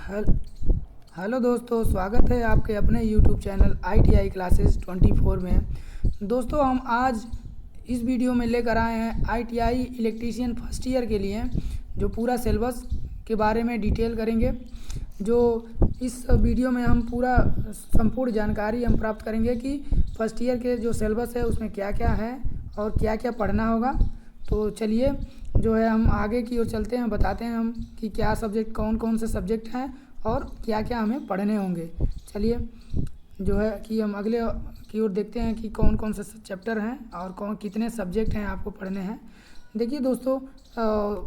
Hello hello दोस्तों, स्वागत है आपके अपने यूट्यूब चैनल ITI क्लासेस 24 में। दोस्तों, हम आज इस वीडियो में लेकर आए हैं ITI इलेक्ट्रीशियन फर्स्ट ईयर के लिए जो पूरा सिलेबस के बारे में डिटेल करेंगे। जो इस वीडियो में हम पूरा संपूर्ण जानकारी हम प्राप्त करेंगे कि फर्स्ट ईयर के जो सिलेबस है उसमें क्या क्या है और क्या क्या पढ़ना होगा। तो चलिए जो है हम आगे की ओर चलते हैं, बताते हैं हम कि क्या सब्जेक्ट, कौन कौन से सब्जेक्ट हैं और क्या क्या हमें पढ़ने होंगे। चलिए जो है कि हम अगले की ओर देखते हैं कि कौन कौन से चैप्टर हैं और कौन कितने सब्जेक्ट हैं आपको पढ़ने हैं। देखिए दोस्तों,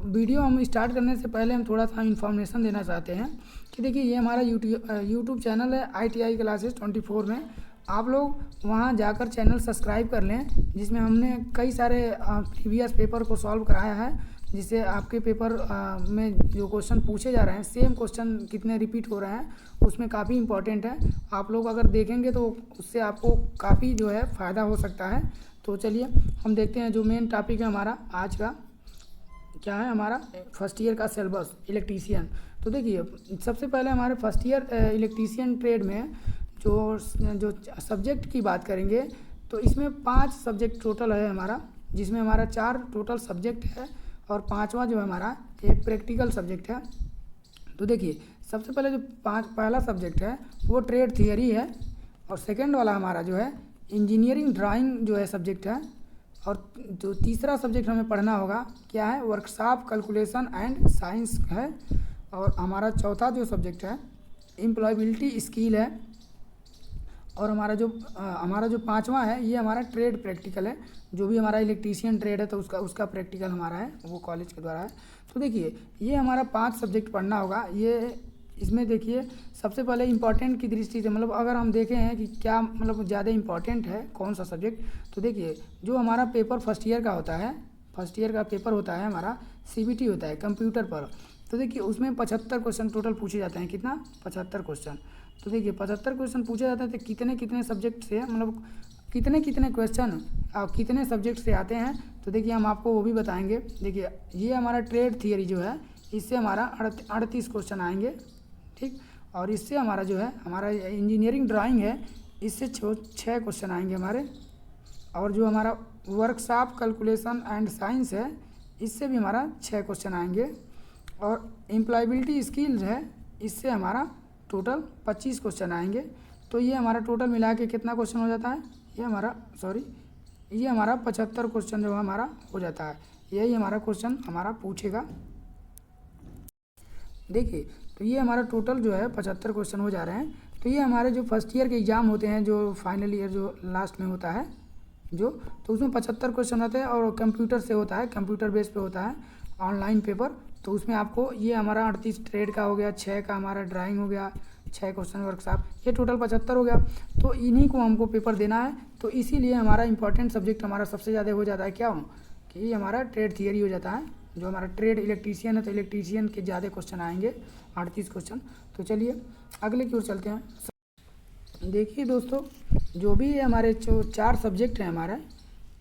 वीडियो हम स्टार्ट करने से पहले हम थोड़ा सा इन्फॉर्मेशन देना चाहते हैं कि देखिए ये हमारा यूट्यूब चैनल है ITI क्लासेस 24 में। आप लोग वहाँ जाकर चैनल सब्सक्राइब कर लें, जिसमें हमने कई सारे प्रीवियस पेपर को सॉल्व कराया है, जिससे आपके पेपर में जो क्वेश्चन पूछे जा रहे हैं सेम क्वेश्चन कितने रिपीट हो रहे हैं उसमें काफ़ी इंपॉर्टेंट है। आप लोग अगर देखेंगे तो उससे आपको काफ़ी जो है फ़ायदा हो सकता है। तो चलिए हम देखते हैं जो मेन टॉपिक है हमारा आज का क्या है। हमारा फर्स्ट ईयर का सिलेबस इलेक्ट्रीशियन। तो देखिए सबसे पहले हमारे फर्स्ट ईयर इलेक्ट्रीशियन ट्रेड में जो सब्जेक्ट की बात करेंगे तो इसमें 5 सब्जेक्ट टोटल है हमारा, जिसमें हमारा 4 टोटल सब्जेक्ट है और 5वां जो है हमारा एक प्रैक्टिकल सब्जेक्ट है। तो देखिए सबसे पहले जो पहला सब्जेक्ट है वो ट्रेड थियरी है और सेकंड वाला हमारा जो है इंजीनियरिंग ड्राइंग जो है सब्जेक्ट है। और जो तीसरा सब्जेक्ट हमें पढ़ना होगा क्या है, वर्कशॉप कैलकुलेशन एंड साइंस है। और हमारा चौथा जो सब्जेक्ट है एम्प्लॉयबिलिटी स्किल है। और हमारा जो पांचवा है ये हमारा ट्रेड प्रैक्टिकल है। जो भी हमारा इलेक्ट्रीशियन ट्रेड है तो उसका प्रैक्टिकल हमारा है, वो कॉलेज के द्वारा है। तो देखिए ये हमारा 5 सब्जेक्ट पढ़ना होगा। ये इसमें देखिए सबसे पहले इम्पॉर्टेंट की दृष्टि से, मतलब अगर हम देखें हैं कि क्या मतलब ज़्यादा इम्पॉर्टेंट है कौन सा सब्जेक्ट, तो देखिए जो हमारा पेपर फर्स्ट ईयर का होता है, फर्स्ट ईयर का पेपर होता है हमारा CBT होता है कंप्यूटर पर। तो देखिए उसमें 75 क्वेश्चन टोटल पूछे जाते हैं। कितना? 75 क्वेश्चन। तो देखिए 75 क्वेश्चन पूछे जाते हैं तो कितने कितने सब्जेक्ट से, मतलब कितने कितने क्वेश्चन और कितने सब्जेक्ट से आते हैं, तो देखिए हम आपको वो भी बताएंगे। देखिए ये हमारा ट्रेड थियरी जो है इससे हमारा 38 क्वेश्चन आएंगे, ठीक। और इससे हमारा जो है हमारा इंजीनियरिंग ड्राइंग है, इससे 6 क्वेश्चन आएंगे हमारे। और जो हमारा वर्कशॉप कैलकुलेशन एंड साइंस है इससे भी हमारा 6 क्वेश्चन आएंगे। और एम्प्लॉयबिलिटी स्किल्स है इससे हमारा टोटल 25 क्वेश्चन आएंगे। तो ये हमारा टोटल मिला के कितना क्वेश्चन हो जाता है, ये हमारा 75 क्वेश्चन जो हमारा हो जाता है। यही हमारा क्वेश्चन हमारा पूछेगा। देखिए तो ये हमारा टोटल जो है 75 क्वेश्चन हो जा रहे हैं। तो ये हमारे जो फर्स्ट ईयर के एग्ज़ाम होते हैं, जो फाइनल ईयर जो लास्ट में होता है जो, तो उसमें 75 क्वेश्चन आते हैं और कंप्यूटर से होता है, कंप्यूटर बेस पे होता है ऑनलाइन पेपर। तो उसमें आपको ये हमारा 38 ट्रेड का हो गया, 6 का हमारा ड्राइंग हो गया, 6 क्वेश्चन वर्कशॉप, ये टोटल 75 हो गया। तो इन्हीं को हमको पेपर देना है। तो इसीलिए हमारा इंपॉर्टेंट सब्जेक्ट हमारा सबसे ज़्यादा हो जाता है क्या हो, कि ये हमारा ट्रेड थियरी हो जाता है। जो हमारा ट्रेड इलेक्ट्रीशियन है तो इलेक्ट्रीशियन के ज़्यादा क्वेश्चन आएंगे, 38 क्वेश्चन। तो चलिए अगले की ओर चलते हैं। देखिए दोस्तों, जो भी हमारे जो 4 सब्जेक्ट हैं हमारे,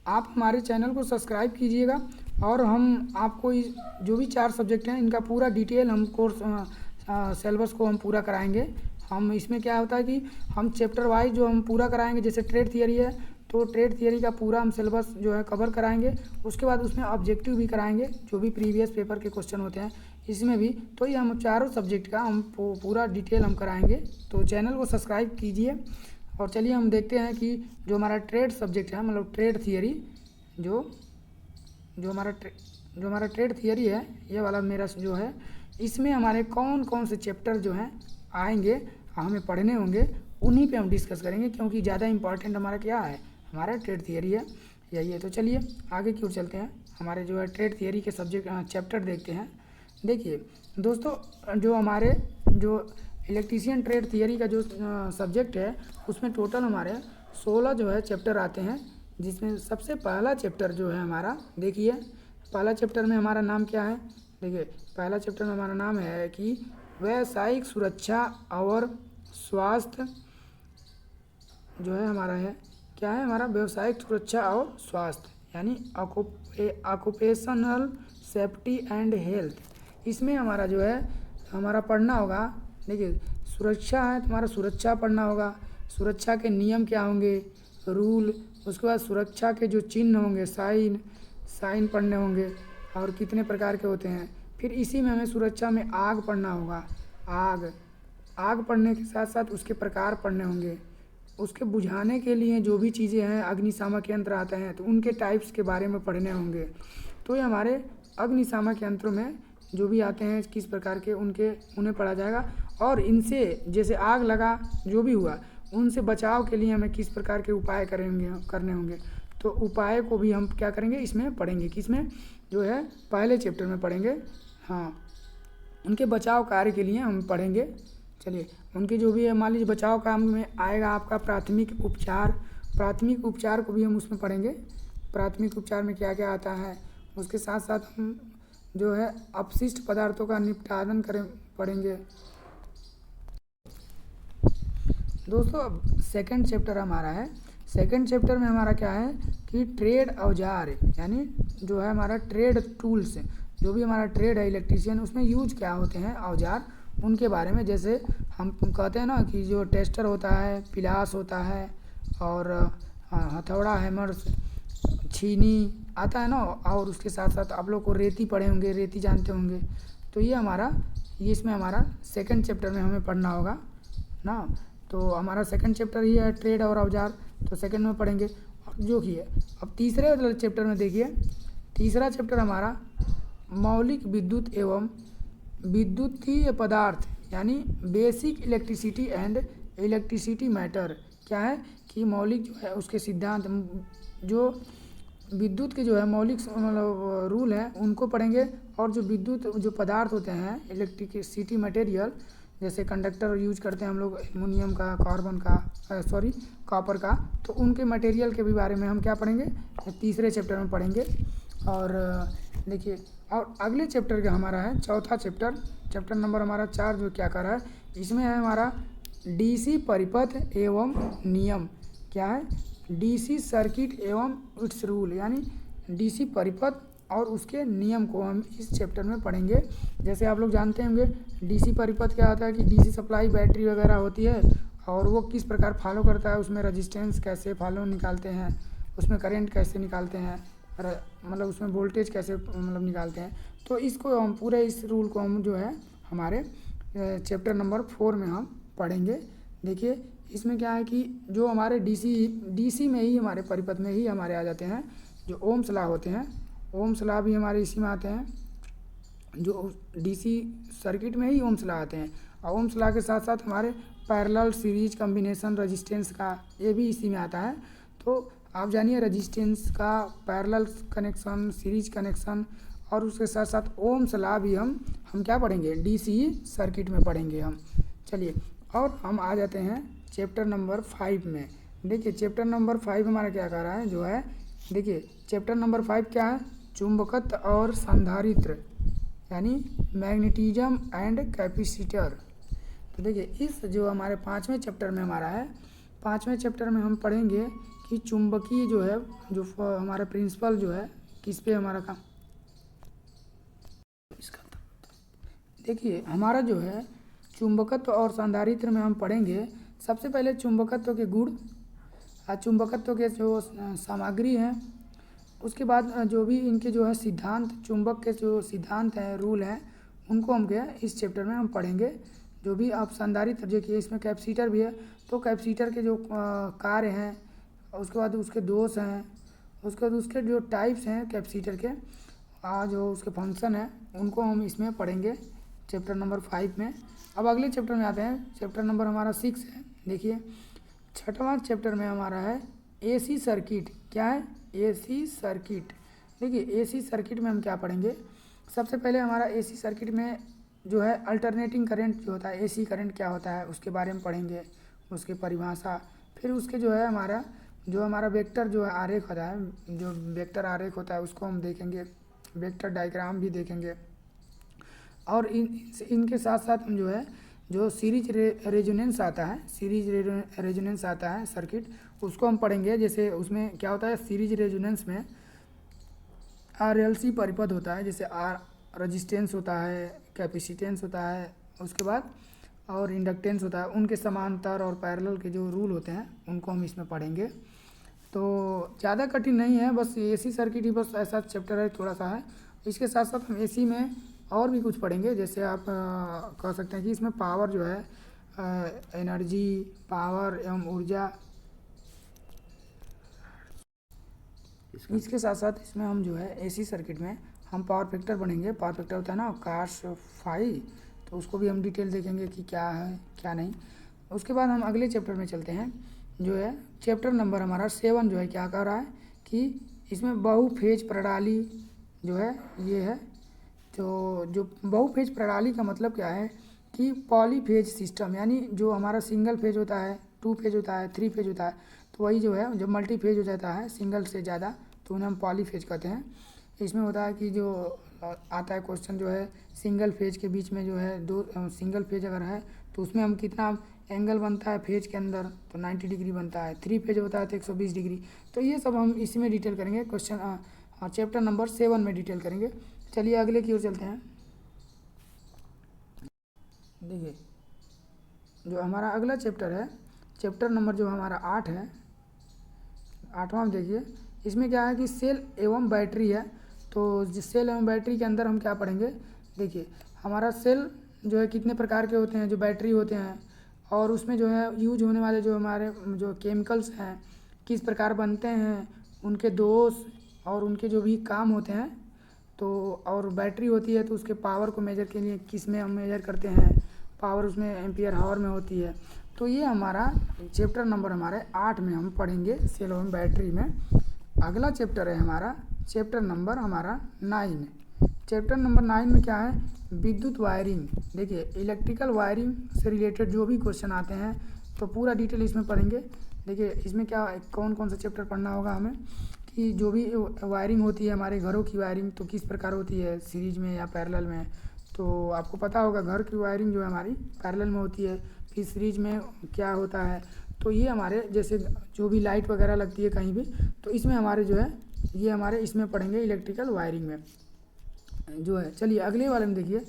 आप हमारे चैनल को सब्सक्राइब कीजिएगा और हम आपको जो भी 4 सब्जेक्ट हैं इनका पूरा डिटेल हम कोर्स सिलेबस को हम पूरा कराएंगे। हम इसमें क्या होता है कि हम चैप्टर वाइज जो हम पूरा कराएंगे, जैसे ट्रेड थियरी है तो ट्रेड थियरी का पूरा हम सिलेबस जो है कवर कराएंगे। उसके बाद उसमें ऑब्जेक्टिव भी कराएंगे, जो भी प्रीवियस पेपर के क्वेश्चन होते हैं इसमें भी। तो ये हम चारों सब्जेक्ट का हम पूरा डिटेल हम कराएंगे। तो चैनल को सब्सक्राइब कीजिए। और चलिए हम देखते हैं कि जो हमारा ट्रेड सब्जेक्ट है, मतलब ट्रेड थियरी, जो हमारा ट्रेड थियरी है ये वाला मेरा जो है, इसमें हमारे कौन कौन से चैप्टर जो हैं आएंगे, हमें पढ़ने होंगे, उन्हीं पे हम डिस्कस करेंगे। क्योंकि ज़्यादा इंपॉर्टेंट हमारा क्या है, हमारा ट्रेड थियरी है, यही है। तो चलिए आगे की ओर चलते हैं, हमारे जो है ट्रेड थियरी के सब्जेक्ट चैप्टर देखते हैं। देखिए दोस्तों, जो हमारे जो इलेक्ट्रीशियन ट्रेड थियरी का जो सब्जेक्ट है उसमें टोटल हमारे 16 जो है चैप्टर आते हैं। जिसमें सबसे पहला चैप्टर जो है हमारा, देखिए पहला चैप्टर में हमारा नाम क्या है। देखिए पहला चैप्टर में हमारा नाम है कि व्यावसायिक सुरक्षा और स्वास्थ्य जो है हमारा है, क्या है हमारा, व्यावसायिक सुरक्षा और स्वास्थ्य, यानी ऑक्यूपेशनल सेफ्टी एंड हेल्थ। इसमें हमारा जो है हमारा पढ़ना होगा देखिए सुरक्षा है, तुम्हारा सुरक्षा पढ़ना होगा, सुरक्षा के नियम क्या होंगे, रूल, उसके बाद सुरक्षा के जो चिन्ह होंगे, साइन पढ़ने होंगे और कितने प्रकार के होते हैं। फिर इसी में हमें सुरक्षा में आग पढ़ना होगा, आग पढ़ने के साथ साथ उसके प्रकार पढ़ने होंगे, उसके बुझाने के लिए जो भी चीज़ें हैं, अग्निशामक यंत्र आते हैं तो उनके टाइप्स के बारे में पढ़ने होंगे। तो ये हमारे अग्निशामक यंत्रों में जो भी आते हैं किस प्रकार के उन्हें पढ़ा जाएगा। और इनसे जैसे आग लगा जो भी हुआ उनसे बचाव के लिए हमें किस प्रकार के उपाय करने होंगे, तो उपाय को भी हम क्या करेंगे इसमें पढ़ेंगे, किसमें, जो है पहले चैप्टर में पढ़ेंगे। हाँ, उनके बचाव कार्य के लिए हम पढ़ेंगे। चलिए उनके जो भी है, मान लीजिए बचाव काम में आएगा आपका प्राथमिक उपचार को भी हम उसमें पढ़ेंगे। प्राथमिक उपचार में क्या क्या आता है, उसके साथ साथ हम जो है अपशिष्ट पदार्थों का निपटान पढ़ेंगे। दोस्तों अब सेकंड चैप्टर हमारा है। सेकंड चैप्टर में हमारा क्या है कि ट्रेड औजार, यानी जो है हमारा ट्रेड टूल्स, जो भी हमारा ट्रेड है इलेक्ट्रीशियन, उसमें यूज क्या होते हैं औजार, उनके बारे में। जैसे हम कहते हैं ना कि जो टेस्टर होता है, पिलास होता है, और हथौड़ा, हैमर, छीनी आता है ना, और उसके साथ साथ आप लोग को रेती पढ़े होंगे, रेती जानते होंगे। तो ये इसमें हमारा सेकंड चैप्टर में हमें पढ़ना होगा ना। तो हमारा सेकंड चैप्टर ही है ट्रेड और औजार, तो सेकंड में पढ़ेंगे। और जो कि है अब तीसरे चैप्टर में देखिए, तीसरा चैप्टर हमारा मौलिक विद्युत एवं विद्युतीय पदार्थ, यानी basic electricity and electricity matter. क्या है कि मौलिक जो है उसके सिद्धांत, जो विद्युत के जो है मौलिक मतलब रूल हैं उनको पढ़ेंगे। और जो विद्युत जो पदार्थ होते हैं इलेक्ट्रिसिटी मटेरियल, जैसे कंडक्टर यूज करते हैं हम लोग एल्युमिनियम का, कॉपर का, तो उनके मटेरियल के भी बारे में हम क्या पढ़ेंगे, तीसरे चैप्टर में पढ़ेंगे। और देखिए, और अगले चैप्टर का हमारा है चौथा चैप्टर नंबर हमारा 4, जो क्या कर रहा है, इसमें है हमारा डीसी परिपथ एवं नियम। क्या है, डीसी सर्किट एवं इट्स रूल, यानी डीसी परिपथ और उसके नियम को हम इस चैप्टर में पढ़ेंगे। जैसे आप लोग जानते होंगे डीसी परिपथ क्या होता है कि डीसी सप्लाई बैटरी वगैरह होती है और वो किस प्रकार फॉलो करता है, उसमें रेजिस्टेंस कैसे फॉलो निकालते हैं, उसमें करंट कैसे निकालते हैं, मतलब उसमें वोल्टेज कैसे मतलब निकालते हैं। तो इसको हम पूरे इस रूल को हम जो है हमारे चैप्टर नंबर 4 में हम पढ़ेंगे। देखिए इसमें क्या है कि जो हमारे डीसी में ही, हमारे परिपथ में ही हमारे आ जाते हैं जो ओम्स लॉ होते हैं। ओम्स लॉ भी हमारे इसी में आते हैं, जो डीसी सर्किट में ही ओम्स लॉ आते हैं। और ओम्स लॉ के साथ साथ हमारे पैरेलल, सीरीज, कॉम्बिनेशन, रेजिस्टेंस का ये भी इसी में आता है। तो आप जानिए रेजिस्टेंस का, पैरेलल कनेक्शन, सीरीज कनेक्शन, और उसके साथ साथ ओम्स लॉ भी हम क्या पढ़ेंगे, डीसी सर्किट में पढ़ेंगे हम। चलिए और हम आ जाते हैं चैप्टर नंबर 5 में। देखिए चैप्टर नंबर 5 हमारा क्या कर रहा है, जो है देखिए चैप्टर नंबर 5 क्या है, चुंबकत्व और संधारित्र, यानी मैग्नेटिज्म एंड कैपेसिटर। तो देखिए इस जो हमारे 5वें चैप्टर में हमारा है, 5वें चैप्टर में हम पढ़ेंगे कि चुंबकीय जो है, जो हमारा प्रिंसिपल जो है किस पे हमारा काम, देखिए हमारा जो है चुंबकत्व और संधारित्र में हम पढ़ेंगे सबसे पहले चुंबकत्व के गुण, चुंबकत्व के जो सामग्री हैं, उसके बाद जो भी इनके जो है सिद्धांत, चुंबक के जो सिद्धांत हैं, रूल हैं, उनको हम क्या इस चैप्टर में हम पढ़ेंगे। जो भी आप संधारित्र, देखिए इसमें कैपेसिटर भी है, तो कैपेसिटर के जो कार्य हैं, उसके बाद उसके दोष हैं, उसके बाद उसके जो टाइप्स हैं कैपेसिटर के, जो उसके फंक्शन हैं, उनको हम इसमें पढ़ेंगे चैप्टर नंबर 5 में। अब अगले चैप्टर में आते हैं, चैप्टर नंबर हमारा 6 है। देखिए 6वां चैप्टर में हमारा है एसी सर्किट। क्या है, एसी सर्किट। देखिए एसी सर्किट में हम क्या पढ़ेंगे, सबसे पहले हमारा एसी सर्किट में जो है अल्टरनेटिंग करंट जो होता है, एसी करंट क्या होता है उसके बारे में पढ़ेंगे, उसकी परिभाषा। फिर उसके जो है हमारा वेक्टर जो है आरेख होता है, जो वेक्टर आरेख होता है उसको हम देखेंगे, वेक्टर डायग्राम भी देखेंगे। और इनके साथ साथ हम जो है जो सीरीज रेजोनेंस आता है, सीरीज रेजोनेंस आता है सर्किट, उसको हम पढ़ेंगे। जैसे उसमें क्या होता है, सीरीज रेजोनेंस में आरएलसी परिपथ होता है, जैसे आर रेजिस्टेंस होता है, कैपेसिटेंस होता है, उसके बाद और इंडक्टेंस होता है, उनके समांतर और पैरेलल के जो रूल होते हैं उनको हम इसमें पढ़ेंगे। तो ज़्यादा कठिन नहीं है, बस एसी सर्किट ही बस ऐसा चैप्टर है, थोड़ा सा है। इसके साथ साथ हम एसी में और भी कुछ पढ़ेंगे, जैसे आप कह सकते हैं कि इसमें पावर जो है, एनर्जी, पावर एवं ऊर्जा, इसके साथ साथ इसमें हम जो है एसी सर्किट में हम पावर फैक्टर पढ़ेंगे। पावर फैक्टर होता है ना cos फाई, तो उसको भी हम डिटेल देखेंगे कि क्या है क्या नहीं। उसके बाद हम अगले चैप्टर में चलते हैं, जो है चैप्टर नंबर हमारा 7 जो है क्या कह रहा है कि इसमें बहुफेज प्रणाली जो है ये है। तो जो बहुफेज प्रणाली का मतलब क्या है कि पॉलीफेज सिस्टम, यानी जो हमारा सिंगल फेज होता है, 2 फेज होता है, 3 फेज होता है, तो वही जो है जब मल्टी फेज हो जाता है सिंगल से ज़्यादा तो उन्हें हम पॉलीफेज कहते हैं। इसमें होता है कि जो आता है क्वेश्चन जो है सिंगल फेज के बीच में जो है दो सिंगल फेज अगर है तो उसमें हम कितना एंगल बनता है फेज के अंदर, तो 90 डिग्री बनता है। 3 फेज होता है तो 120 डिग्री। तो ये सब हम इसी में डिटेल करेंगे, क्वेश्चन चैप्टर नंबर 7 में डिटेल करेंगे। चलिए अगले की ओर चलते हैं। देखिए जो हमारा अगला चैप्टर है, चैप्टर नंबर जो हमारा 8 है, 8वां देखिए। इसमें क्या है कि सेल एवं बैटरी है। तो जिस सेल एवं बैटरी के अंदर हम क्या पढ़ेंगे, देखिए हमारा सेल जो है कितने प्रकार के होते हैं, जो बैटरी होते हैं, और उसमें जो है यूज होने वाले जो हमारे जो केमिकल्स हैं किस प्रकार बनते हैं, उनके दोष और उनके जो भी काम होते हैं। तो और बैटरी होती है तो उसके पावर को मेजर के लिए किस में हम मेजर करते हैं, पावर उसमें एम्पियर हावर में होती है। तो ये हमारा चैप्टर नंबर हमारे 8 में हम पढ़ेंगे सेल एवं बैटरी में। अगला चैप्टर है हमारा चैप्टर नंबर हमारा 9। चैप्टर नंबर 9 में क्या है, विद्युत वायरिंग। देखिए इलेक्ट्रिकल वायरिंग से रिलेटेड जो भी क्वेश्चन आते हैं तो पूरा डिटेल इसमें पढ़ेंगे। देखिए इसमें क्या कौन कौन सा चैप्टर पढ़ना होगा हमें, कि जो भी वायरिंग होती है हमारे घरों की वायरिंग तो किस प्रकार होती है, सीरीज में या पैरेलल में। तो आपको पता होगा घर की वायरिंग जो है हमारी पैरेलल में होती है, फिर सीरीज में क्या होता है। तो ये हमारे जैसे जो भी लाइट वगैरह लगती है कहीं भी, तो इसमें हमारे जो है ये हमारे इसमें पढ़ेंगे इलेक्ट्रिकल वायरिंग में जो है। चलिए अगले वाले में देखिए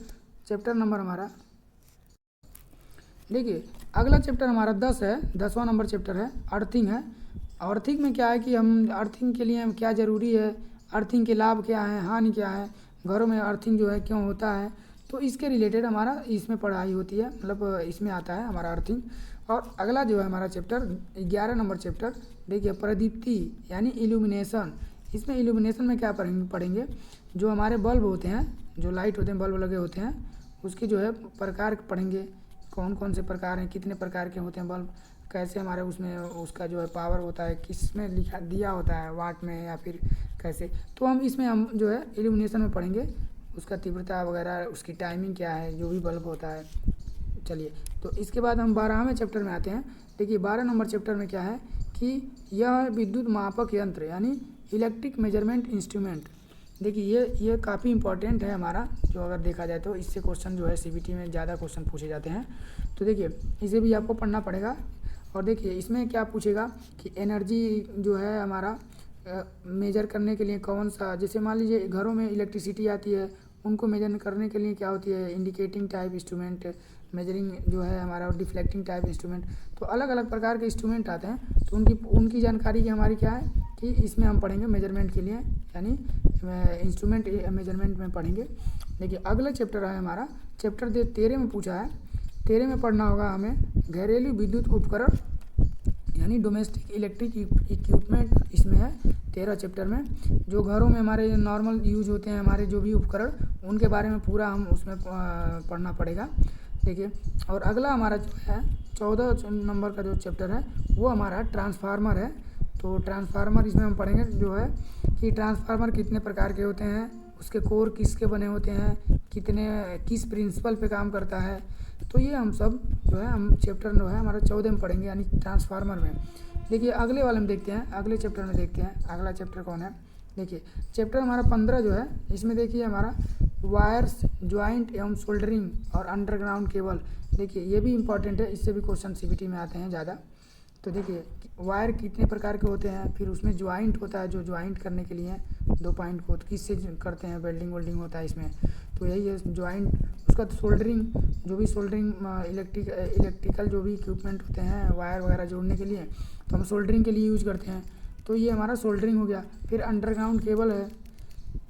चैप्टर नंबर हमारा, देखिए अगला चैप्टर हमारा 10 है, 10वां नंबर चैप्टर है, अर्थिंग है। अर्थिंग में क्या है कि हम अर्थिंग के लिए क्या ज़रूरी है, अर्थिंग के लाभ क्या हैं, हानि क्या है, घरों में अर्थिंग जो है क्यों होता है, तो इसके रिलेटेड हमारा इसमें पढ़ाई होती है, मतलब इसमें आता है हमारा अर्थिंग। और अगला जो है हमारा चैप्टर 11 नंबर चैप्टर, देखिए प्रदीप्ति यानी इल्यूमिनेशन। इसमें इल्यूमिनेशन में क्या पढ़ेंगे, जो हमारे बल्ब होते हैं, जो लाइट होते हैं, बल्ब लगे होते हैं, उसके जो है प्रकार पढ़ेंगे, कौन कौन से प्रकार हैं, कितने प्रकार के होते हैं बल्ब, कैसे हमारे उसमें उसका जो है पावर होता है, किस में लिखा दिया होता है, वाट में या फिर कैसे। तो हम इसमें हम जो है इल्यूमिनेशन में पढ़ेंगे, उसका तीव्रता वगैरह, उसकी टाइमिंग क्या है, जो भी बल्ब होता है। चलिए तो इसके बाद हम 12वें चैप्टर में आते हैं। देखिए 12 नंबर चैप्टर में क्या है कि यह है विद्युत मापक यंत्र यानी इलेक्ट्रिक मेजरमेंट इंस्ट्रूमेंट। देखिए ये काफ़ी इंपॉर्टेंट है हमारा, जो अगर देखा जाए तो इससे क्वेश्चन जो है सीबीटी में ज़्यादा क्वेश्चन पूछे जाते हैं। तो देखिए इसे भी आपको पढ़ना पड़ेगा। और देखिए इसमें क्या पूछेगा कि एनर्जी जो है हमारा मेजर करने के लिए कौन सा, जैसे मान लीजिए घरों में इलेक्ट्रिसिटी आती है, उनको मेजर करने के लिए क्या होती है, इंडिकेटिंग टाइप इंस्ट्रूमेंट, मेजरिंग जो है हमारा, डिफ्लेक्टिंग टाइप इंस्ट्रूमेंट। तो अलग अलग प्रकार के इंस्ट्रूमेंट आते हैं, तो उनकी जानकारी की हमारी क्या है कि इसमें हम पढ़ेंगे मेजरमेंट के लिए, यानी इंस्ट्रूमेंट मेजरमेंट में पढ़ेंगे। देखिए अगला चैप्टर है हमारा चैप्टर 13 में पूछा है, 13 में पढ़ना होगा हमें घरेलू विद्युत उपकरण यानी डोमेस्टिक इलेक्ट्रिक इक्विपमेंट। इसमें है 13 चैप्टर में, जो घरों में हमारे नॉर्मल यूज होते हैं हमारे जो भी उपकरण, उनके बारे में पूरा हम उसमें पढ़ना पड़ेगा। देखिए और अगला हमारा जो है 14 नंबर का जो चैप्टर है वो हमारा ट्रांसफार्मर है। तो ट्रांसफार्मर इसमें हम पढ़ेंगे जो है कि ट्रांसफार्मर कितने प्रकार के होते हैं, उसके कोर किसके बने होते हैं, किस प्रिंसिपल पे काम करता है। तो ये हम सब जो है हम चैप्टर जो है हमारा 14 में पढ़ेंगे, यानी ट्रांसफार्मर में। देखिए अगले वाले में देखते हैं, अगले चैप्टर में देखते हैं अगला चैप्टर कौन है। देखिए चैप्टर हमारा 15 जो है, इसमें देखिए हमारा वायर्स, ज्वाइंट एवं सोल्डरिंग और अंडरग्राउंड केबल। देखिए ये भी इंपॉर्टेंट है, इससे भी क्वेश्चन सीबीटी में आते हैं ज़्यादा। तो देखिए वायर कितने प्रकार के होते हैं, फिर उसमें ज्वाइंट होता है, जो ज्वाइंट करने के लिए 2 पॉइंट को किससे करते हैं, वेल्डिंग वेल्डिंग होता है इसमें। तो यही है ज्वाइंट। उसका सोल्डरिंग, जो भी सोल्डरिंग इलेक्ट्रिकल जो भी इक्विपमेंट होते हैं वायर वगैरह जोड़ने के लिए, तो हम सोल्डरिंग के लिए यूज़ करते हैं। तो ये हमारा सोल्डरिंग हो गया। फिर अंडरग्राउंड केबल है।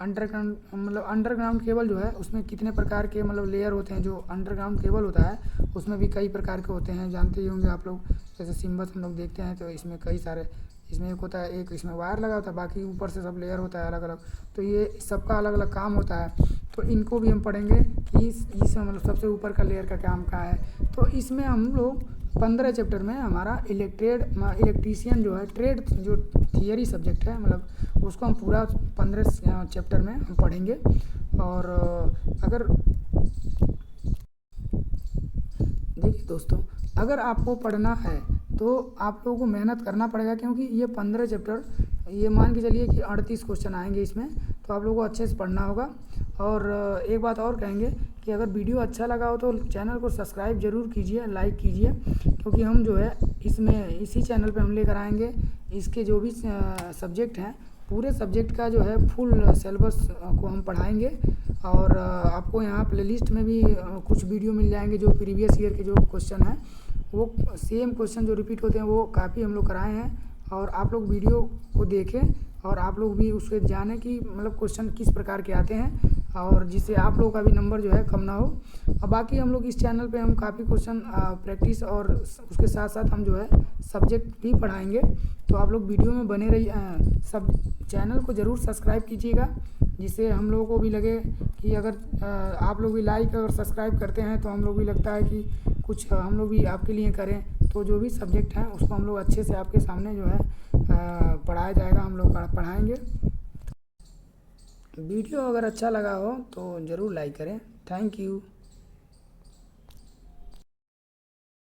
अंडरग्राउंड केबल जो है उसमें कितने प्रकार के लेयर होते हैं। जो अंडरग्राउंड केबल होता है उसमें भी कई प्रकार के होते हैं, जानते ही होंगे आप लोग। जैसे सिम्बस हम लोग देखते हैं तो इसमें कई सारे, इसमें एक होता है, एक इसमें वायर लगा होता है, बाकी ऊपर से सब लेयर होता है अलग अलग। तो ये सबका अलग अलग काम होता है। तो इनको भी हम पढ़ेंगे कि इस सबसे ऊपर का लेयर का काम क्या है। तो इसमें हम लोग 15 चैप्टर में हमारा इलेक्ट्रीशियन जो है, ट्रेड जो थियरी सब्जेक्ट है, उसको हम पूरा 15 चैप्टर में हम पढ़ेंगे। और अगर देखिए दोस्तों, अगर आपको पढ़ना है तो आप लोगों को मेहनत करना पड़ेगा, क्योंकि ये 15 चैप्टर, ये मान के चलिए कि 38 क्वेश्चन आएंगे इसमें। तो आप लोगों को अच्छे से पढ़ना होगा। और एक बात और कहेंगे कि अगर वीडियो अच्छा लगा हो तो चैनल को सब्सक्राइब ज़रूर कीजिए, लाइक कीजिए, क्योंकि हम जो है इसमें इसी चैनल पे हम लेकर आएंगे इसके जो भी सब्जेक्ट हैं, पूरे सब्जेक्ट का जो है फुल सिलेबस को हम पढ़ाएंगे। और आपको यहाँ प्लेलिस्ट में भी कुछ वीडियो मिल जाएंगे जो प्रीवियस ईयर के जो क्वेश्चन हैं, वो सेम क्वेश्चन जो रिपीट होते हैं वो काफ़ी हम लोग कराए हैं। और आप लोग वीडियो को देखें और आप लोग भी उससे जानें कि क्वेश्चन किस प्रकार के आते हैं, और जिससे आप लोगों का भी नंबर जो है कम ना हो। और बाकी हम लोग इस चैनल पे हम काफ़ी क्वेश्चन प्रैक्टिस और उसके साथ साथ हम जो है सब्जेक्ट भी पढ़ाएंगे। तो आप लोग वीडियो में बने रहिए। सब चैनल को ज़रूर सब्सक्राइब कीजिएगा, जिससे हम लोगों को भी लगे कि अगर आप लोग भी लाइक और सब्सक्राइब करते हैं तो हम लोग भी लगता है कि कुछ हम लोग भी आपके लिए करें। तो जो भी सब्जेक्ट हैं उसको हम लोग अच्छे से आपके सामने जो है पढ़ाया जाएगा, हम लोग पढ़ाएंगे। वीडियो अगर अच्छा लगा हो तो ज़रूर लाइक करें। Thank you.